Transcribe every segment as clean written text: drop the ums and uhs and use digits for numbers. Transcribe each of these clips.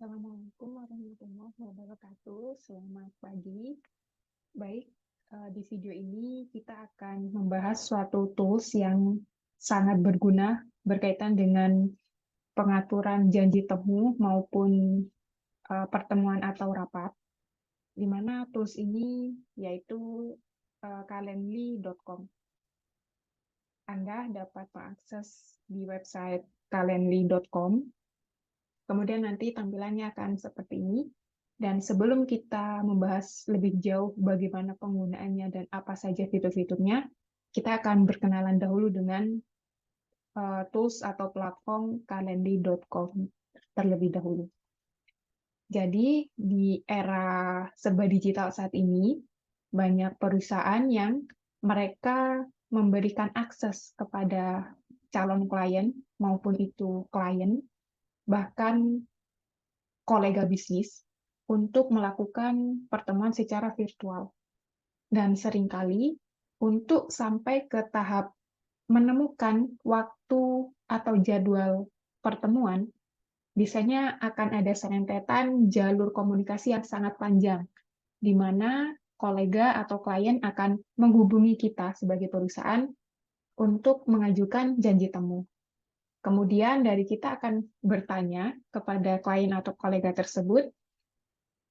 Assalamualaikum warahmatullahi wabarakatuh. Selamat pagi. Baik, di video ini kita akan membahas suatu tools yang sangat berguna berkaitan dengan pengaturan janji temu maupun pertemuan atau rapat, di mana tools ini yaitu calendly.com. Anda dapat mengakses di website calendly.com. Kemudian nanti tampilannya akan seperti ini. Dan sebelum kita membahas lebih jauh bagaimana penggunaannya dan apa saja fitur-fiturnya, kita akan berkenalan dahulu dengan tools atau platform calendly.com terlebih dahulu. Jadi, di era serba digital saat ini, banyak perusahaan yang mereka memberikan akses kepada calon klien maupun itu klien, bahkan kolega bisnis, untuk melakukan pertemuan secara virtual. Dan seringkali untuk sampai ke tahap menemukan waktu atau jadwal pertemuan, biasanya akan ada serentetan jalur komunikasi yang sangat panjang, di mana kolega atau klien akan menghubungi kita sebagai perusahaan untuk mengajukan janji temu. Kemudian dari kita akan bertanya kepada klien atau kolega tersebut,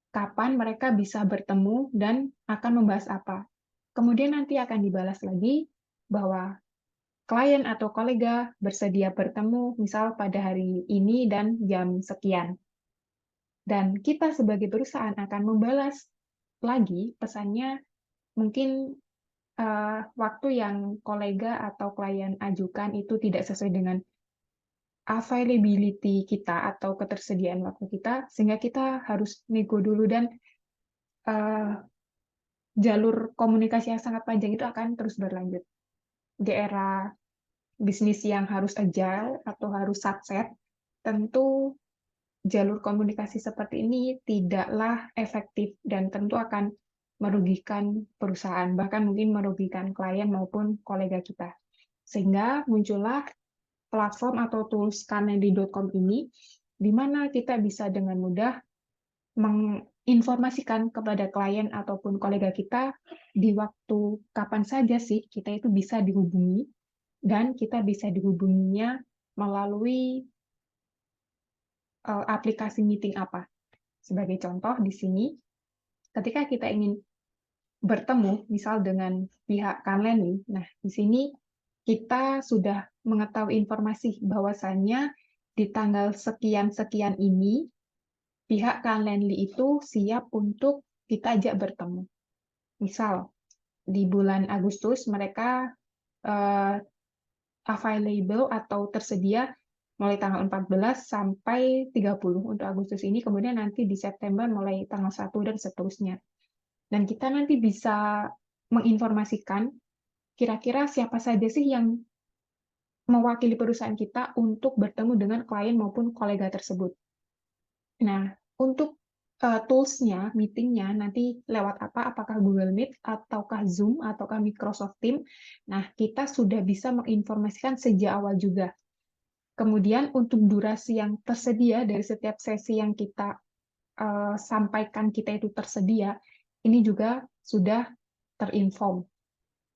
kapan mereka bisa bertemu dan akan membahas apa. Kemudian nanti akan dibalas lagi bahwa klien atau kolega bersedia bertemu misal pada hari ini dan jam sekian. Dan kita sebagai perusahaan akan membalas lagi pesannya mungkin waktu yang kolega atau klien ajukan itu tidak sesuai dengan availability kita atau ketersediaan waktu kita, sehingga kita harus nego dulu dan jalur komunikasi yang sangat panjang itu akan terus berlanjut. Di era bisnis yang harus agile atau harus sukses, tentu jalur komunikasi seperti ini tidaklah efektif dan tentu akan merugikan perusahaan, bahkan mungkin merugikan klien maupun kolega kita. Sehingga muncullah platform atau tools calendly.com ini, di mana kita bisa dengan mudah menginformasikan kepada klien ataupun kolega kita di waktu kapan saja sih kita itu bisa dihubungi, dan kita bisa dihubunginya melalui aplikasi meeting apa. Sebagai contoh di sini, ketika kita ingin bertemu, misal dengan pihak Calendly, nah di sini kita sudah mengetahui informasi bahwasannya di tanggal sekian-sekian ini, pihak Calendly itu siap untuk kita ajak bertemu. Misal, di bulan Agustus mereka available atau tersedia mulai tanggal 14 sampai 30 untuk Agustus ini, kemudian nanti di September mulai tanggal 1 dan seterusnya. Dan kita nanti bisa menginformasikan kira-kira siapa saja sih yang mewakili perusahaan kita untuk bertemu dengan klien maupun kolega tersebut. Nah, untuk tools-nya, meeting-nya, nanti lewat apa? Apakah Google Meet, ataukah Zoom, ataukah Microsoft Teams? Nah, kita sudah bisa menginformasikan sejak awal juga. Kemudian untuk durasi yang tersedia dari setiap sesi yang kita sampaikan kita itu tersedia, ini juga sudah terinform.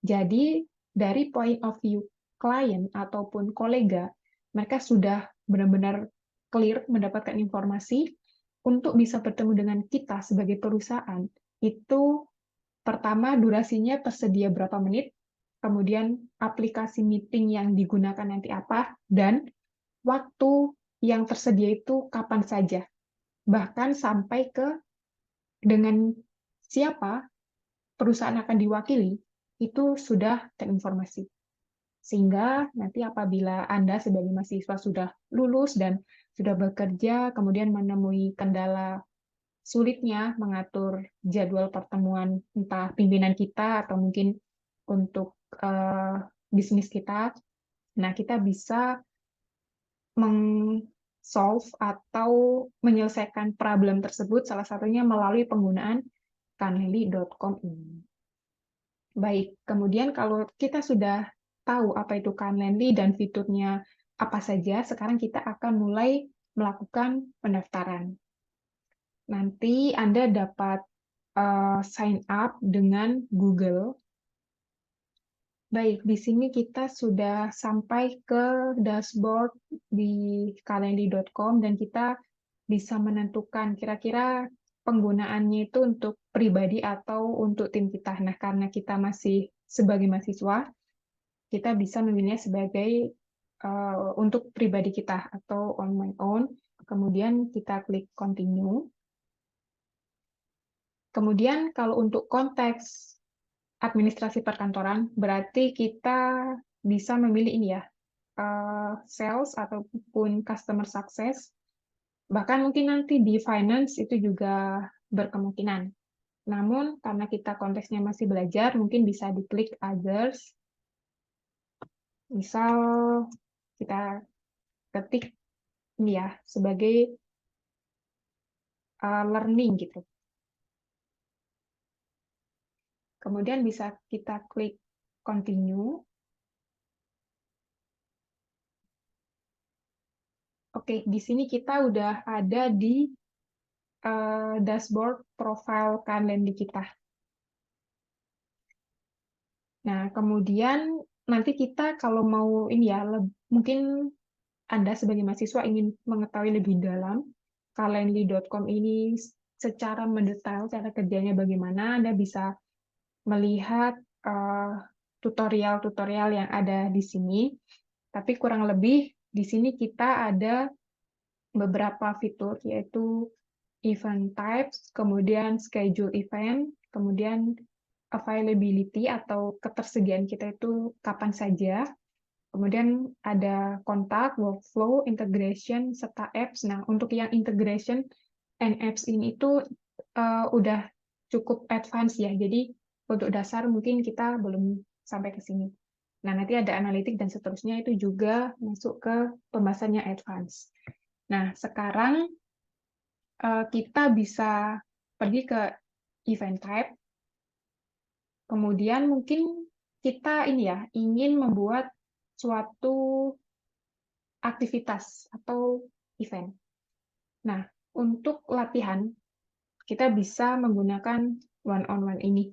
Jadi, dari point of view klien ataupun kolega, mereka sudah benar-benar clear mendapatkan informasi untuk bisa bertemu dengan kita sebagai perusahaan. Itu pertama durasinya tersedia berapa menit, kemudian aplikasi meeting yang digunakan nanti apa, dan waktu yang tersedia itu kapan saja. Bahkan sampai ke dengan siapa perusahaan akan diwakili, itu sudah terinformasi. Sehingga nanti apabila Anda sebagai mahasiswa sudah lulus dan sudah bekerja, kemudian menemui kendala sulitnya mengatur jadwal pertemuan entah pimpinan kita atau mungkin untuk bisnis kita, nah kita bisa solve atau menyelesaikan problem tersebut salah satunya melalui penggunaan calendly.com ini. Baik, kemudian kalau kita sudah tahu apa itu Calendly dan fiturnya apa saja, sekarang kita akan mulai melakukan pendaftaran. nanti Anda dapat sign up dengan Google. Baik, di sini kita sudah sampai ke dashboard di calendly.com dan kita bisa menentukan kira-kira penggunaannya itu untuk pribadi atau untuk tim kita. Nah, karena kita masih sebagai mahasiswa, kita bisa memilihnya sebagai untuk pribadi kita atau on my own. Kemudian kita klik continue. Kemudian kalau untuk konteks administrasi perkantoran, berarti kita bisa memilih ini ya, sales ataupun customer success. Bahkan mungkin nanti di finance itu juga berkemungkinan. Namun karena kita konteksnya masih belajar, mungkin bisa diklik others. Misal kita ketik ini ya sebagai learning gitu. Kemudian bisa kita klik continue. Oke, di sini kita udah ada di dashboard profile Calendly kita. Nah, kemudian nanti kita kalau mau ini ya, mungkin Anda sebagai mahasiswa ingin mengetahui lebih dalam Calendly.com ini secara mendetail cara kerjanya bagaimana, Anda bisa melihat tutorial-tutorial yang ada di sini. Tapi kurang lebih di sini kita ada beberapa fitur yaitu event types, kemudian schedule event, kemudian availability atau ketersediaan kita itu kapan saja, kemudian ada kontak, workflow, integration, serta apps. Nah, untuk yang integration and apps ini itu udah cukup advance ya, jadi untuk dasar mungkin kita belum sampai ke sini. Nah, nanti ada analitik dan seterusnya itu juga masuk ke pembahasannya advance. Nah, sekarang kita bisa pergi ke event type, kemudian mungkin kita ini ya ingin membuat suatu aktivitas atau event. Nah, untuk latihan kita bisa menggunakan one-on-one ini.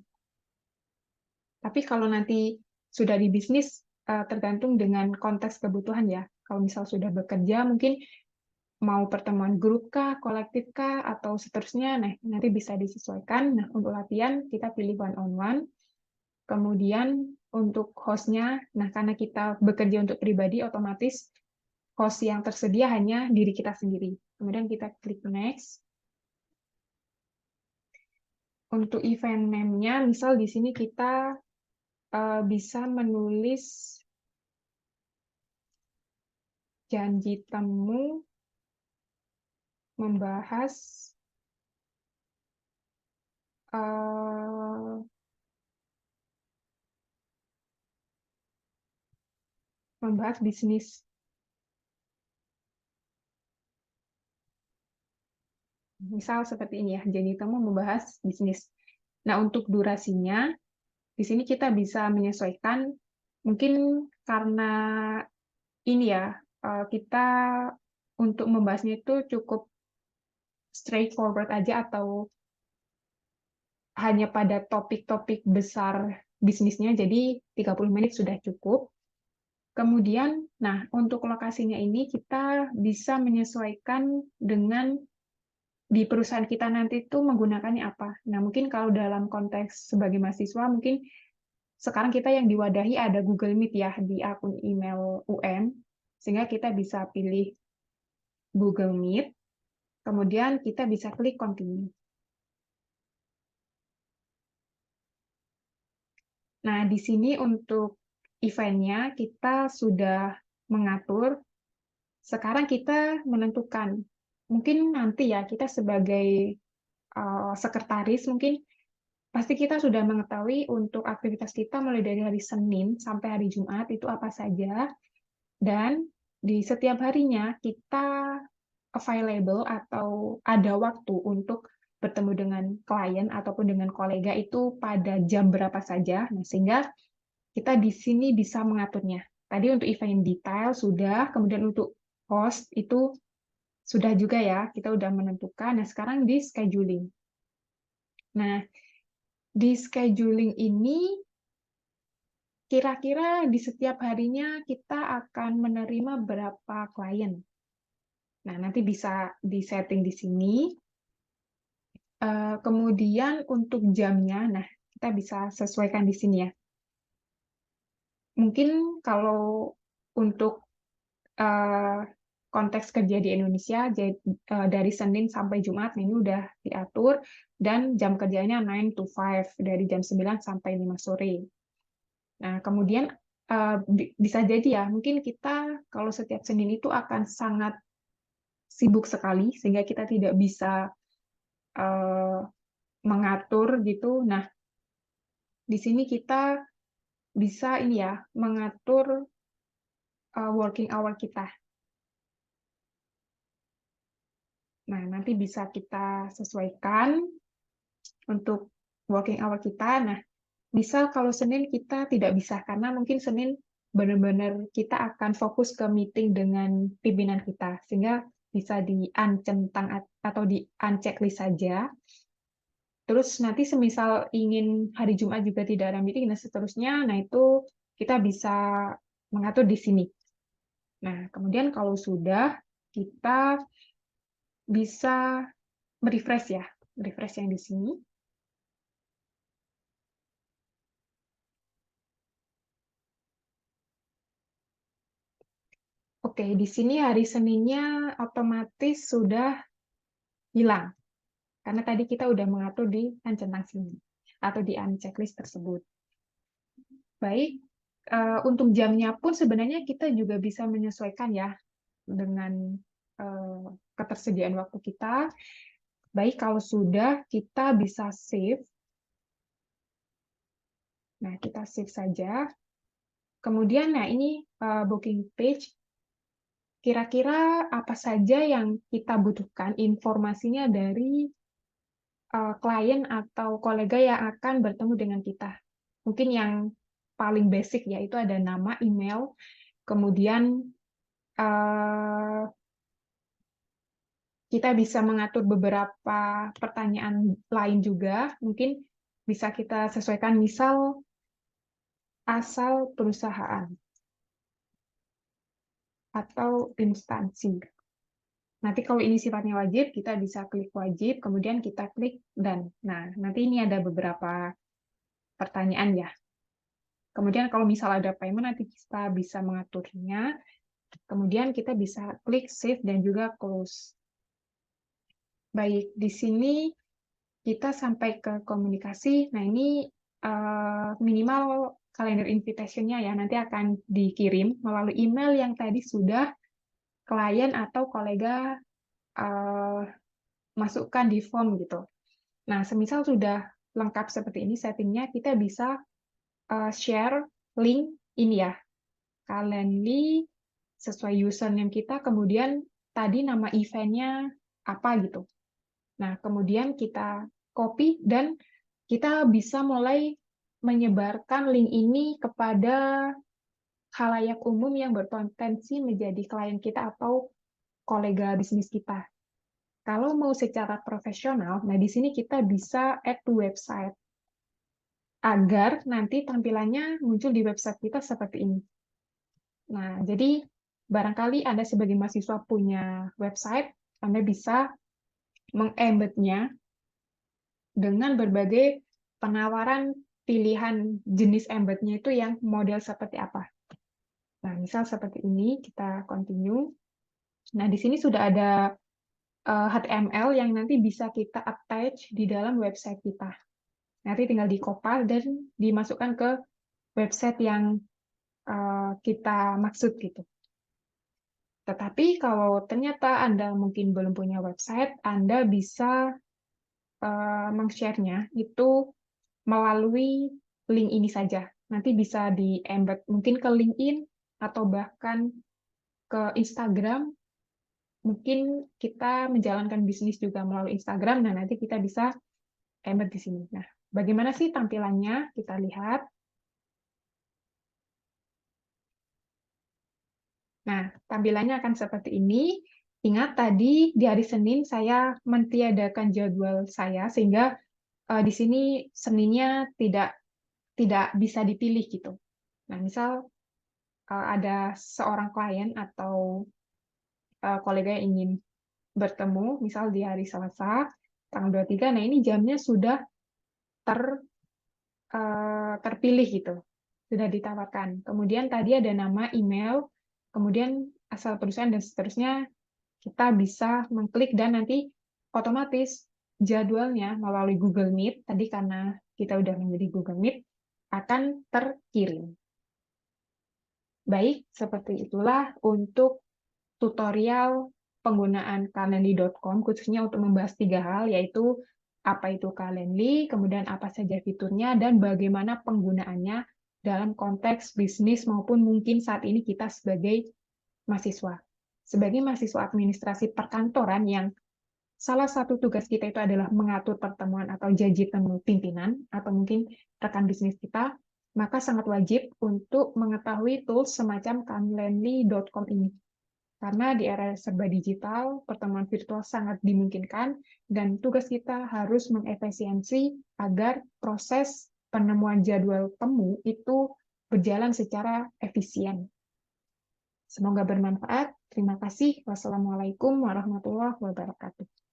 Tapi kalau nanti sudah di bisnis tergantung dengan konteks kebutuhan ya. Kalau misal sudah bekerja mungkin mau pertemuan grup kah, kolektif kah, atau seterusnya, nah nanti bisa disesuaikan. Nah, untuk latihan kita pilih one-on-one. Kemudian untuk hostnya, nah karena kita bekerja untuk pribadi, otomatis host yang tersedia hanya diri kita sendiri. Kemudian kita klik next. Untuk event name-nya, misal di sini kita bisa menulis janji temu membahas bisnis. Misal seperti ini ya, janji temu membahas bisnis. Nah, untuk durasinya, di sini kita bisa menyesuaikan, mungkin karena ini ya, kita untuk membahasnya itu cukup straightforward aja atau hanya pada topik-topik besar bisnisnya, jadi 30 menit sudah cukup. Kemudian, nah untuk lokasinya ini kita bisa menyesuaikan dengan di perusahaan kita nanti itu menggunakannya apa. Nah mungkin kalau dalam konteks sebagai mahasiswa, mungkin sekarang kita yang diwadahi ada Google Meet ya di akun email UM, sehingga kita bisa pilih Google Meet, kemudian kita bisa klik continue. Nah, di sini untuk eventnya kita sudah mengatur. Sekarang kita menentukan, mungkin nanti ya kita sebagai sekretaris mungkin pasti kita sudah mengetahui untuk aktivitas kita mulai dari hari Senin sampai hari Jumat itu apa saja, dan di setiap harinya kita available atau ada waktu untuk bertemu dengan klien ataupun dengan kolega itu pada jam berapa saja. Nah, sehingga kita di sini bisa mengaturnya. Tadi untuk event detail sudah, kemudian untuk host itu Sudah juga ya, kita udah menentukan. Nah, sekarang di scheduling. Nah, di scheduling ini kira-kira di setiap harinya kita akan menerima berapa klien. Nah, nanti bisa di-setting di sini. Kemudian untuk jamnya, nah kita bisa sesuaikan di sini ya. Mungkin kalau untuk eh, konteks kerja di Indonesia, dari Senin sampai Jumat, nah ini udah diatur, dan jam kerjanya 9 to 5, dari jam 9 sampai 5 sore. Nah, kemudian bisa jadi ya, mungkin kita kalau setiap Senin itu akan sangat sibuk sekali, sehingga kita tidak bisa eh, mengatur gitu. Nah, di sini kita bisa ini ya, mengatur working hour kita. Nah, nanti bisa kita sesuaikan untuk working hour kita. Nah, misal kalau Senin kita tidak bisa, karena mungkin Senin benar-benar kita akan fokus ke meeting dengan pimpinan kita, sehingga bisa di-uncentang atau di-unchecklist saja. Terus nanti semisal ingin hari Jumat juga tidak ada meeting dan seterusnya, nah itu kita bisa mengatur di sini. Nah, kemudian kalau sudah, kita bisa refresh ya, refresh yang di sini. Oke, di sini hari Seninnya otomatis sudah hilang, karena tadi kita udah mengatur di centang sini, atau di unchecklist tersebut. Baik, untuk jamnya pun sebenarnya kita juga bisa menyesuaikan ya, dengan eh, ketersediaan waktu kita. Baik, kalau sudah, kita bisa save. Nah, kita save saja. Kemudian, nah ini booking page. Kira-kira apa saja yang kita butuhkan informasinya dari klien atau kolega yang akan bertemu dengan kita. Mungkin yang paling basic yaitu ada nama, email, kemudian eh, kita bisa mengatur beberapa pertanyaan lain juga. Mungkin bisa kita sesuaikan, misal asal perusahaan atau instansi. Nanti kalau ini sifatnya wajib, kita bisa klik wajib, kemudian kita klik dan. Nah, nanti ini ada beberapa pertanyaan ya. Kemudian kalau misal ada payment, nanti kita bisa mengaturnya. Kemudian kita bisa klik save dan juga close. Baik, di sini kita sampai ke komunikasi. Nah, ini minimal kalender invitation-nya ya, nanti akan dikirim melalui email yang tadi sudah klien atau kolega eh, masukkan di form gitu. Nah, semisal sudah lengkap seperti ini settingnya, kita bisa share link ini ya, Calendly sesuai username kita, kemudian tadi nama eventnya apa gitu. Nah, kemudian kita copy dan kita bisa mulai menyebarkan link ini kepada khalayak umum yang berpotensi menjadi klien kita atau kolega bisnis kita. Kalau mau secara profesional, nah di sini kita bisa add to website agar nanti tampilannya muncul di website kita seperti ini. Nah, jadi barangkali Anda sebagai mahasiswa punya website, Anda bisa mengembednya dengan berbagai penawaran pilihan jenis embednya itu yang model seperti apa. Nah, misal seperti ini, kita continue. Nah, di sini sudah ada HTML yang nanti bisa kita attach di dalam website kita. Nanti tinggal di-compile dan dimasukkan ke website yang kita maksud gitu. Tetapi kalau ternyata Anda mungkin belum punya website, Anda bisa meng-share-nya itu melalui link ini saja. Nanti bisa di-embed mungkin ke LinkedIn atau bahkan ke Instagram. Mungkin kita menjalankan bisnis juga melalui Instagram, nah nanti kita bisa embed di sini. Nah, bagaimana sih tampilannya? Kita lihat. Nah, tampilannya akan seperti ini. Ingat tadi di hari Senin saya mentiadakan jadwal saya sehingga di sini Seninnya tidak bisa dipilih gitu. Nah, misal ada seorang klien atau kolega yang ingin bertemu, misal di hari Selasa tanggal 23, nah ini jamnya sudah ter terpilih gitu, sudah ditawarkan. Kemudian tadi ada nama, email, kemudian asal perusahaan dan seterusnya, kita bisa mengklik dan nanti otomatis jadwalnya melalui Google Meet, tadi karena kita udah menjadi Google Meet, akan terkirim. Baik, seperti itulah untuk tutorial penggunaan Calendly.com, khususnya untuk membahas 3 hal, yaitu apa itu Calendly, kemudian apa saja fiturnya, dan bagaimana penggunaannya dalam konteks bisnis maupun mungkin saat ini kita sebagai mahasiswa. Sebagai mahasiswa administrasi perkantoran yang salah satu tugas kita itu adalah mengatur pertemuan atau janji temu pimpinan atau mungkin rekan bisnis kita, maka sangat wajib untuk mengetahui tools semacam Calendly.com ini. Karena di era serba digital, pertemuan virtual sangat dimungkinkan dan tugas kita harus mengefisiensi agar proses penemuan jadwal temu itu berjalan secara efisien. Semoga bermanfaat. Terima kasih. Wassalamualaikum warahmatullahi wabarakatuh.